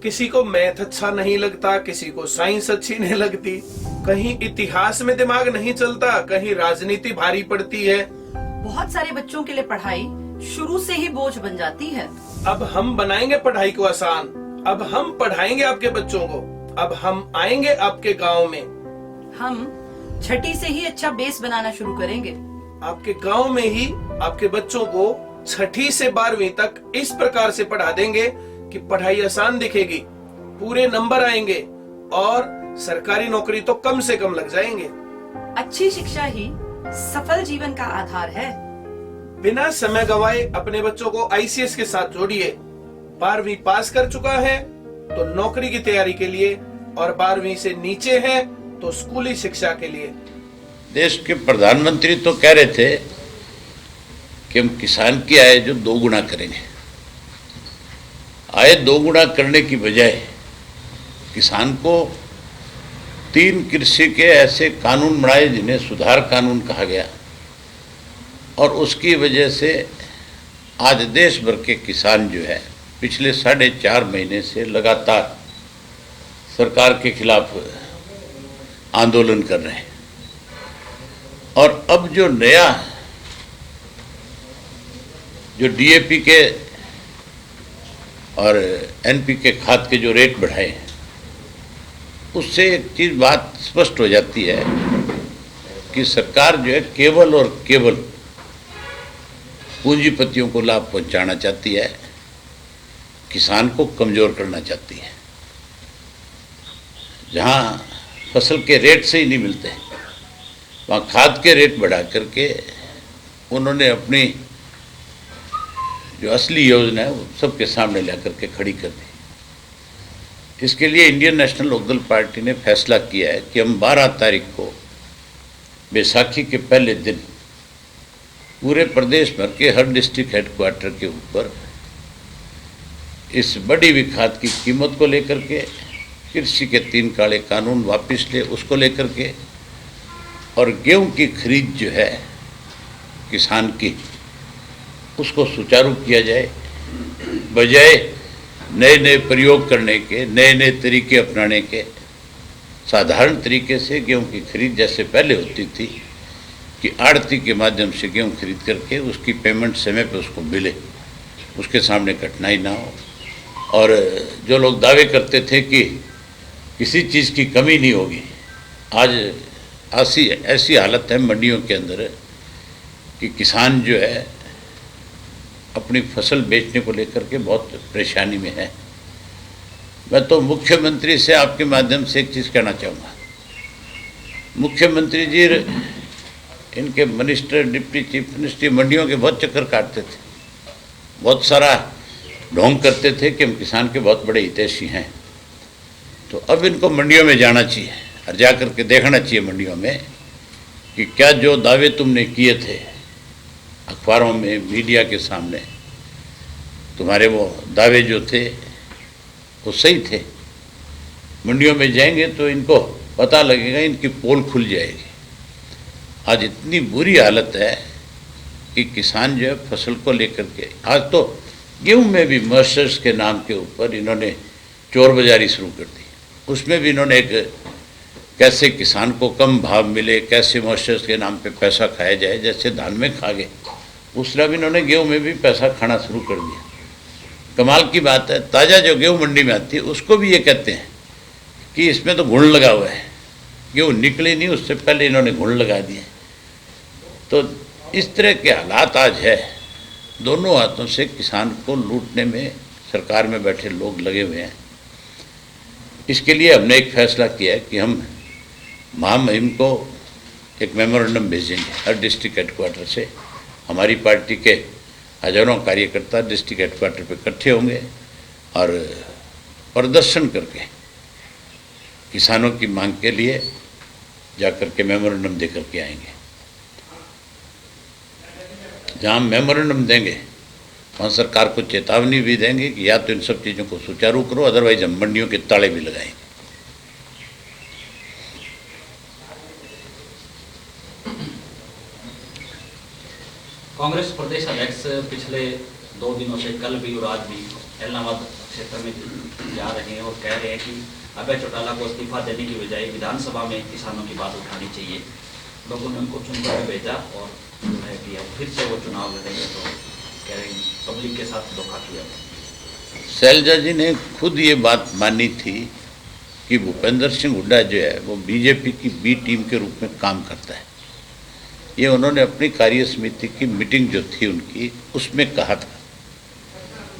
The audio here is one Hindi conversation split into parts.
किसी को मैथ अच्छा नहीं लगता, किसी को साइंस अच्छी नहीं लगती, कहीं इतिहास में दिमाग नहीं चलता, कहीं राजनीति भारी पड़ती है। बहुत सारे बच्चों के लिए पढ़ाई शुरू से ही बोझ बन जाती है। अब हम बनाएंगे पढ़ाई को आसान, अब हम पढ़ाएंगे आपके बच्चों को, अब हम आएंगे आपके गांव में, हम छठी से ही अच्छा बेस बनाना शुरू करेंगे। आपके गांव में ही आपके बच्चों को 6ठी से 12वीं तक इस प्रकार से पढ़ा देंगे कि पढ़ाई आसान दिखेगी, पूरे नंबर आएंगे और सरकारी नौकरी तो कम से कम लग जाएंगे। अच्छी शिक्षा ही सफल जीवन का आधार है। बिना समय गवाए अपने बच्चों को आईसीएस के साथ जोड़िए। 12वीं पास कर चुका है तो नौकरी की तैयारी के लिए, और 12वीं से नीचे है तो स्कूली शिक्षा के लिए। देश के प्रधानमंत्री तो कह रहे थे कि हम किसान की आय जो 2 गुना करेंगे। आय 2 गुना करने की बजाय किसान को 3 कृषि के ऐसे कानून बनाए जिन्हें सुधार कानून कहा गया, और उसकी वजह से आज देश भर के किसान जो है पिछले 4.5 महीने से लगातार सरकार के खिलाफ आंदोलन कर रहे हैं। और अब जो नया जो डीएपी के और एनपीके खाद के जो रेट बढ़ाए हैं, उससे एक चीज़ बात स्पष्ट हो जाती है कि सरकार जो है केवल और केवल पूंजीपतियों को लाभ पहुंचाना चाहती है, किसान को कमज़ोर करना चाहती है। जहां फसल के रेट से ही नहीं मिलते, वहाँ खाद के रेट बढ़ा करके उन्होंने अपनी जो असली योजना है वो सबके सामने ला करके खड़ी कर दी। इसके लिए इंडियन नेशनल लोकदल पार्टी ने फैसला किया है कि हम 12 तारीख को बैसाखी के पहले दिन पूरे प्रदेश भर के हर डिस्ट्रिक्ट हेडक्वार्टर के ऊपर इस बढ़ी हुई खाद की कीमत को लेकर के, कृषि के 3 काले कानून वापस ले उसको लेकर के, और गेहूं की खरीद जो है किसान की उसको सुचारू किया जाए, बजाय नए नए प्रयोग करने के, नए नए तरीके अपनाने के। साधारण तरीके से गेहूं की खरीद जैसे पहले होती थी कि आड़ती के माध्यम से गेहूं खरीद करके उसकी पेमेंट समय पे उसको मिले, उसके सामने कठिनाई ना हो। और जो लोग दावे करते थे कि किसी चीज़ की कमी नहीं होगी, आज ऐसी हालत है मंडियों के अंदर कि किसान जो है अपनी फसल बेचने को लेकर के बहुत परेशानी में है। मैं तो मुख्यमंत्री से आपके माध्यम से एक चीज़ कहना चाहूँगा। मुख्यमंत्री जी इनके मिनिस्टर, डिप्टी चीफ मिनिस्टर मंडियों के बहुत चक्कर काटते थे, बहुत सारा ढोंग करते थे कि हम किसान के बहुत बड़े हितैषी हैं। तो अब इनको मंडियों में जाना चाहिए और जा कर के देखना चाहिए मंडियों में कि क्या जो दावे तुमने किए थे अखबारों में, मीडिया के सामने, तुम्हारे वो दावे जो थे वो सही थे। मंडियों में जाएंगे तो इनको पता लगेगा, इनकी पोल खुल जाएगी। आज इतनी बुरी हालत है कि किसान जो है फसल को लेकर के, आज तो गेहूं में भी मॉइस्चर्स के नाम के ऊपर इन्होंने चोर बाजारी शुरू कर दी। उसमें भी इन्होंने एक कैसे किसान को कम भाव मिले, कैसे मॉइस्चर्स के नाम पे पैसा खाया जाए, जैसे धान में खा गए उस तरह भी इन्होंने गेहूं में भी पैसा खाना शुरू कर दिया। कमाल की बात है, ताज़ा जो गेहूं मंडी में आती है उसको भी ये कहते हैं कि इसमें तो घुन लगा हुआ है, गेहूं निकले नहीं उससे पहले इन्होंने घुन लगा दिए। तो इस तरह के हालात आज है। दोनों हाथों से किसान को लूटने में सरकार में बैठे लोग लगे हुए हैं। इसके लिए हमने एक फैसला किया है कि हम महामहिम को एक मेमोरेंडम भेजेंगे। हर डिस्ट्रिक्ट हेडक्वार्टर से हमारी पार्टी के हजारों कार्यकर्ता डिस्ट्रिक्ट हेडक्वार्टर पे इकट्ठे होंगे और प्रदर्शन करके किसानों की मांग के लिए जाकर के मेमोरेंडम दे करके आएंगे। जहाँ मेमोरेंडम देंगे वहाँ सरकार को चेतावनी भी देंगे कि या तो इन सब चीज़ों को सुचारू करो, अदरवाइज हम मंडियों के ताले भी लगाएंगे। कांग्रेस प्रदेश अध्यक्ष पिछले 2 दिनों से कल भी और आज भी इलाहाबाद क्षेत्र में जा रहे हैं और कह रहे हैं कि अभय चौटाला को इस्तीफा देने की बजाय विधानसभा में किसानों की बात उठानी चाहिए। लोगों ने उनको चुनकर भेजा और जो है कि अब फिर से वो चुनाव लड़ेंगे, तो कह रहे हैं पब्लिक के साथ धोखा किया। शैलजा जी ने खुद ये बात मानी थी कि भूपेंद्र सिंह हुड्डा जो है वो बीजेपी की बी टीम के रूप में काम करता है। ये उन्होंने अपनी कार्य समिति की मीटिंग जो थी उनकी, उसमें कहा था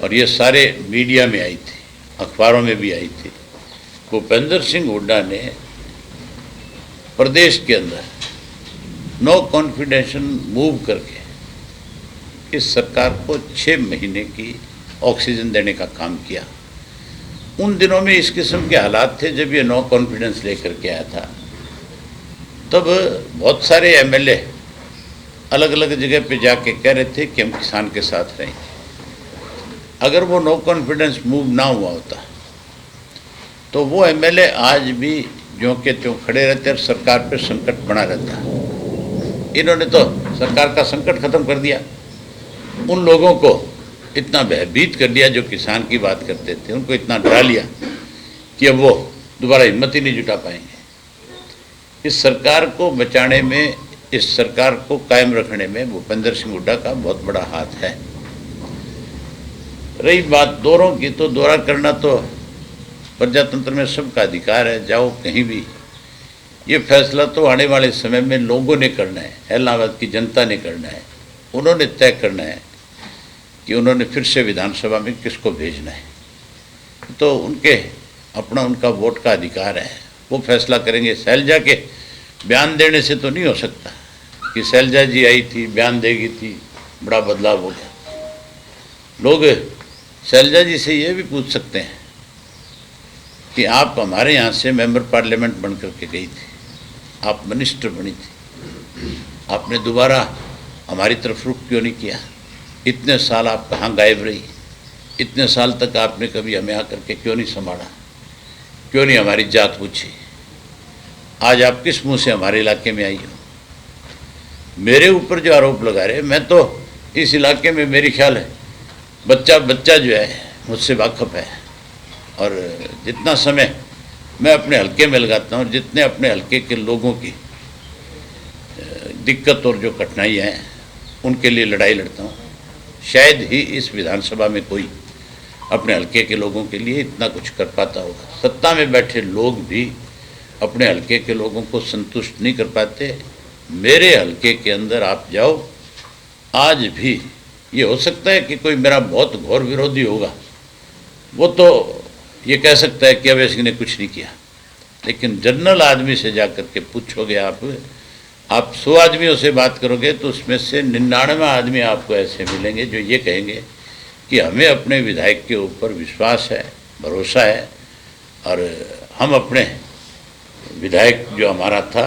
और ये सारे मीडिया में आई थी, अखबारों में भी आई थी। भूपेंद्र सिंह हुड्डा ने प्रदेश के अंदर नो कॉन्फिडेंशन मूव करके इस सरकार को 6 महीने की ऑक्सीजन देने का काम किया। उन दिनों में इस किस्म के हालात थे जब ये नो कॉन्फिडेंस लेकर के आया था, तब बहुत सारे एमएलए अलग अलग जगह पे जाके कह रहे थे कि हम किसान के साथ रहेंगे। अगर वो नो कॉन्फिडेंस मूव ना हुआ होता तो वो एमएलए आज भी ज्यों के त्यों खड़े रहते और सरकार पे संकट बना रहता। इन्होंने तो सरकार का संकट खत्म कर दिया, उन लोगों को इतना भयभीत कर दिया जो किसान की बात करते थे, उनको इतना डरा लिया कि अब वो दोबारा हिम्मत ही नहीं जुटा पाएंगे। इस सरकार को बचाने में, इस सरकार को कायम रखने में भूपेंद्र सिंह हुड्डा का बहुत बड़ा हाथ है। रही बात दौरों की, तो दौरा करना तो प्रजातंत्र में सबका अधिकार है, जाओ कहीं भी। ये फैसला तो आने वाले समय में लोगों ने करना है, इलाहाबाद की जनता ने करना है। उन्होंने तय करना है कि उन्होंने फिर से विधानसभा में किसको भेजना है, तो उनका वोट का अधिकार है, वो फैसला करेंगे। शैलजा के बयान देने से तो नहीं हो सकता कि शैलजा जी आई थी, बयान देगी थी, बड़ा बदलाव हो गया। लोग शैलजा जी से ये भी पूछ सकते हैं कि आप हमारे यहाँ से मेंबर पार्लियामेंट बन करके गई थी, आप मिनिस्टर बनी थी, आपने दोबारा हमारी तरफ रुख क्यों नहीं किया? इतने साल आप कहाँ गायब रही? इतने साल तक आपने कभी हमें आकर के क्यों नहीं संभाला? क्यों नहीं हमारी जात पूछी? आज आप किस मुंह से हमारे इलाके में आई हो? मेरे ऊपर जो आरोप लगा रहे, मैं तो इस इलाके में, मेरी ख्याल है बच्चा बच्चा जो है मुझसे वाकफ़ है, और जितना समय मैं अपने हल्के में लगाता हूँ, जितने अपने हल्के के लोगों की दिक्कत और जो कठिनाई हैं उनके लिए लड़ाई लड़ता हूँ, शायद ही इस विधानसभा में कोई अपने हल्के के लोगों के लिए इतना कुछ कर पाता होगा। सत्ता में बैठे लोग भी अपने हल्के के लोगों को संतुष्ट नहीं कर पाते। मेरे हल्के के अंदर आप जाओ, आज भी ये हो सकता है कि कोई मेरा बहुत घोर विरोधी होगा, वो तो ये कह सकता है कि अभय सिंह ने कुछ नहीं किया, लेकिन जनरल आदमी से जाकर के पूछोगे आप 100 आदमियों से बात करोगे तो उसमें से 99 आदमी आपको ऐसे मिलेंगे जो ये कहेंगे कि हमें अपने विधायक के ऊपर विश्वास है, भरोसा है, और हम अपने विधायक जो हमारा था,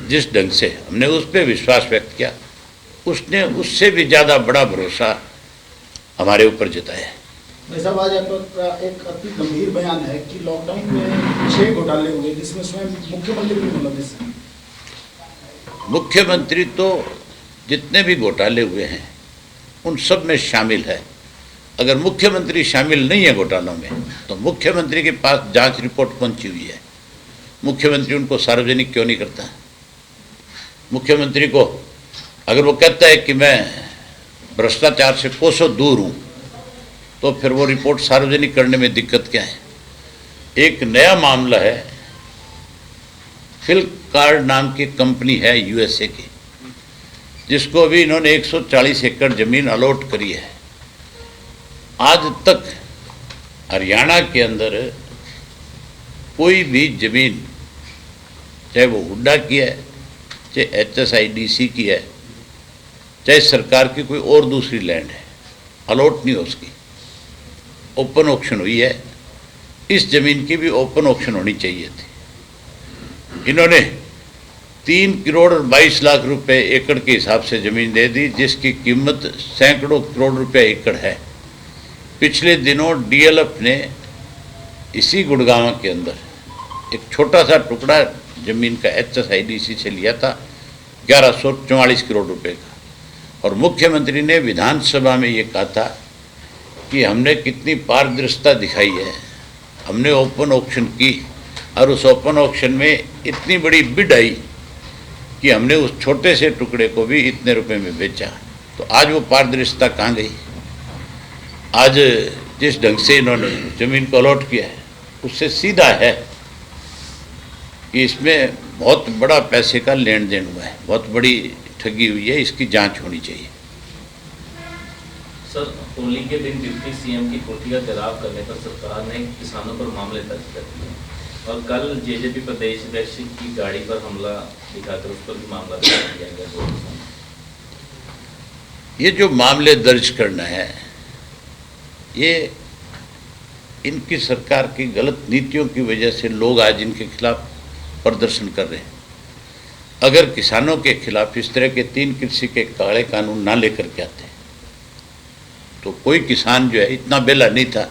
जिस ढंग से हमने उस पर विश्वास व्यक्त किया, उसने उससे भी ज़्यादा बड़ा भरोसा हमारे ऊपर जताया है। भाई साहब, आज आपका एक अति गंभीर बयान है कि लॉकडाउन में 6 घोटाले हुए, जिसमें स्वयं मुख्यमंत्री भी मुलविस हैं। मुख्यमंत्री तो जितने भी घोटाले हुए हैं उन सब में शामिल है। अगर मुख्यमंत्री शामिल नहीं है घोटालों में, तो मुख्यमंत्री के पास जांच रिपोर्ट पहुंची हुई है, मुख्यमंत्री उनको सार्वजनिक क्यों नहीं करता? मुख्यमंत्री को अगर वो कहता है कि मैं भ्रष्टाचार से कोसों दूर हूँ, तो फिर वो रिपोर्ट सार्वजनिक करने में दिक्कत क्या है? एक नया मामला है, फ्लिपकार्ट नाम की कंपनी है यूएसए की, जिसको अभी इन्होंने 140 एकड़ जमीन अलॉट करी है। आज तक हरियाणा के अंदर कोई भी जमीन, चाहे वो हुड्डा की है, चाहे एचएसआईडीसी की है, चाहे सरकार की कोई और दूसरी लैंड है, अलॉट नहीं हो उसकी, ओपन ऑक्शन हुई है। इस जमीन की भी ओपन ऑक्शन होनी चाहिए थी। इन्होंने 3 करोड़ और 22 लाख रुपए एकड़ के हिसाब से ज़मीन दे दी, जिसकी कीमत सैकड़ों करोड़ रुपए एकड़ है। पिछले दिनों डीएलएफ ने इसी गुड़गांव के अंदर एक छोटा सा टुकड़ा ज़मीन का एचएसआईडीसी से लिया था 1144 करोड़ रुपए का, और मुख्यमंत्री ने विधानसभा में ये कहा था कि हमने कितनी पारदर्शिता दिखाई है। हमने ओपन ऑक्शन की और उस ओपन ऑक्शन में इतनी बड़ी बिड आई कि हमने उस छोटे से टुकड़े को भी इतने रुपए में बेचा। तो आज वो पारदर्शिता कहाँ गई? आज जिस ढंग से इन्होंने ज़मीन को अलॉट किया है उससे सीधा है कि इसमें बहुत बड़ा पैसे का लेन देन हुआ है, बहुत बड़ी ठगी हुई है। इसकी जांच होनी चाहिए। सर, होली के दिन डिप्टी सीएम की कोठी का घेराव करने पर सरकार ने किसानों पर मामले दर्ज कर दिए और कल जेजेपी प्रदेश अध्यक्ष की गाड़ी पर हमला दिखाकर उस पर भी मामला दर्ज किया गया। ये जो मामले दर्ज करना है ये इनकी सरकार की गलत नीतियों की वजह से लोग आज इनके खिलाफ प्रदर्शन कर रहे हैं। अगर किसानों के खिलाफ इस तरह के 3 कृषि के काले कानून ना लेकर के आते तो कोई किसान जो है इतना बेला नहीं था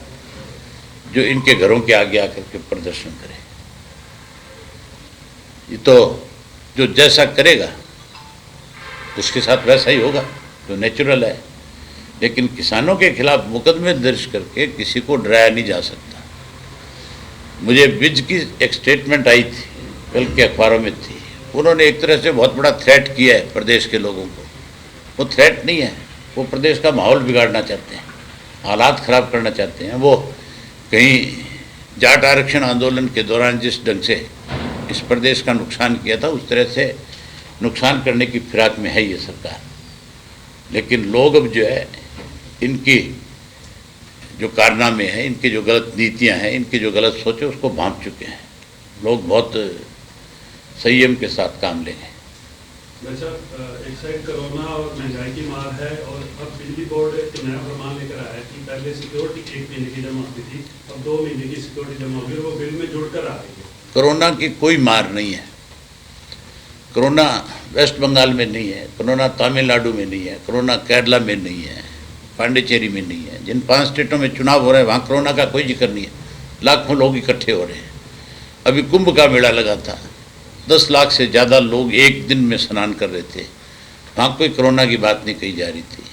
जो इनके घरों के आगे आकर के प्रदर्शन करे। ये तो जो जैसा करेगा उसके साथ वैसा ही होगा, जो नेचुरल है। लेकिन किसानों के खिलाफ मुकदमे दर्ज करके किसी को डराया नहीं जा सकता। मुझे विज की एक स्टेटमेंट आई थी, कल के अखबारों में थी। उन्होंने एक तरह से बहुत बड़ा थ्रेट किया है प्रदेश के लोगों को। वो थ्रेट नहीं है, वो प्रदेश का माहौल बिगाड़ना चाहते हैं, हालात ख़राब करना चाहते हैं। वो कहीं जाट आरक्षण आंदोलन के दौरान जिस ढंग से इस प्रदेश का नुकसान किया था उस तरह से नुकसान करने की फिराक में है ये सरकार। लेकिन लोग अब जो है इनकी जो कारनामे हैं, इनकी जो गलत नीतियां हैं, इनकी जो गलत सोच है उसको भांप चुके हैं। लोग बहुत संयम के साथ काम लेंगे। अच्छा, एक साइड कोरोना और महंगाई की मार है और अब बिजली बोर्ड एक नया फरमान लेकर आया है कि पहले सिक्योरिटी 1 महीने की जमा होती थी, अब 2 महीने की सिक्योरिटी जमा होगी और वो बिल में जुड़कर आ रही है। कोरोना की कोई मार नहीं है। कोरोना वेस्ट बंगाल में नहीं है, कोरोना तमिलनाडु में नहीं है, कोरोना केरला में नहीं है, पांडिचेरी में नहीं है। जिन 5 स्टेटों में चुनाव हो रहे हैं वहाँ कोरोना का कोई जिक्र नहीं है। लाखों लोग इकट्ठे हो रहे हैं। अभी कुंभ का मेला लगा था, 10 लाख से ज़्यादा लोग एक दिन में स्नान कर रहे थे। वहाँ कोई कोरोना की बात नहीं कही जा रही थी।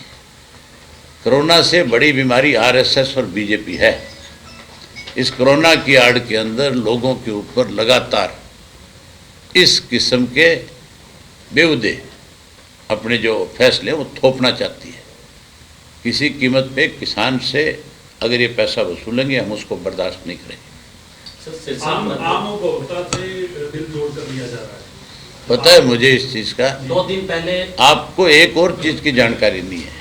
कोरोना से बड़ी बीमारी आरएसएस और बीजेपी है। इस कोरोना की आड़ के अंदर लोगों के ऊपर लगातार इस किस्म के बेहुदे अपने जो फैसले वो थोपना चाहती है। किसी कीमत पे किसान से अगर ये पैसा वसूलेंगे हम उसको बर्दाश्त नहीं करेंगे। आम उपभोक्ता से बिल जोड़ कर दिया जा रहा है। पता है मुझे इस चीज़ का। 2 दिन पहले आपको एक और चीज़ की जानकारी नहीं है।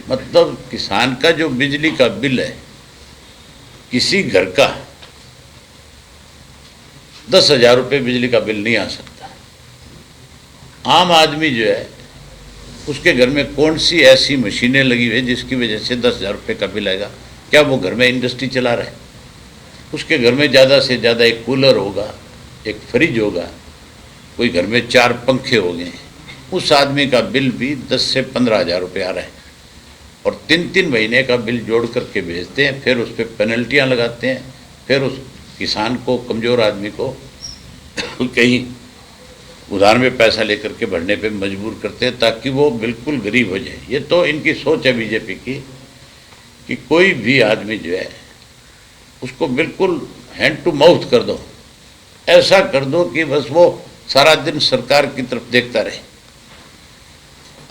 मतलब किसान का जो बिजली का बिल है, किसी घर का 10,000 रुपये बिजली का बिल नहीं आ सकता। आम आदमी जो है उसके घर में कौन सी ऐसी मशीनें लगी हुई है जिसकी वजह से 10,000 रुपये का बिल आएगा? क्या वो घर में इंडस्ट्री चला रहा है? उसके घर में ज़्यादा से ज़्यादा एक कूलर होगा, एक फ्रिज होगा, कोई घर में 4 पंखे हो गए। उस आदमी का बिल भी 10 से 15,000 रुपये आ रहा है और 3-3 महीने का बिल जोड़ करके भेजते हैं। फिर उस पर पेनल्टियाँ लगाते हैं, फिर उस किसान को, कमज़ोर आदमी को कहीं उधार में पैसा लेकर के भरने पे मजबूर करते हैं ताकि वो बिल्कुल गरीब हो जाए। ये तो इनकी सोच है बीजेपी की कि कोई भी आदमी जो है उसको बिल्कुल हैंड टू माउथ कर दो, ऐसा कर दो कि बस वो सारा दिन सरकार की तरफ देखता रहे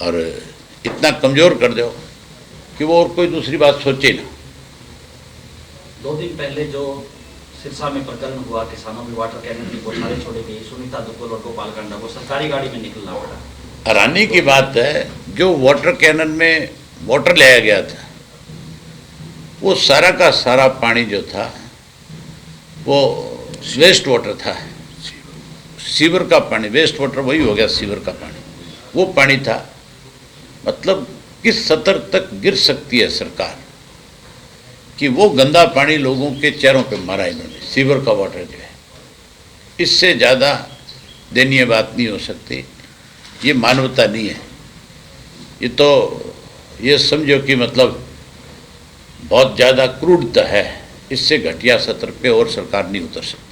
और इतना कमज़ोर कर दो कि वो और कोई दूसरी बात सोचे ना। 2 दिन पहले जो सिरसा में प्रकरण हुआ, किसानों की वाटर कैनन की बौछारें छोड़ी गई, सुनीता दुग्गल और गोपाल कांडा को सरकारी गाड़ी में निकलना पड़ा। हैरानी की बात है, जो वाटर कैनन में वाटर लाया गया था वो सारा का सारा पानी जो था वो वेस्ट वाटर था, सीवर का पानी। वेस्ट वाटर वही हो गया सीवर का पानी, वो पानी था। मतलब किस स्तर तक गिर सकती है सरकार कि वो गंदा पानी लोगों के चेहरों पे मारा इन्होंने, सीवर का वाटर जो है। इससे ज़्यादा दयनीय बात नहीं हो सकती। ये मानवता नहीं है। ये तो ये समझो कि मतलब बहुत ज़्यादा क्रूरता है। इससे घटिया स्तर पे और सरकार नहीं उतर सकती।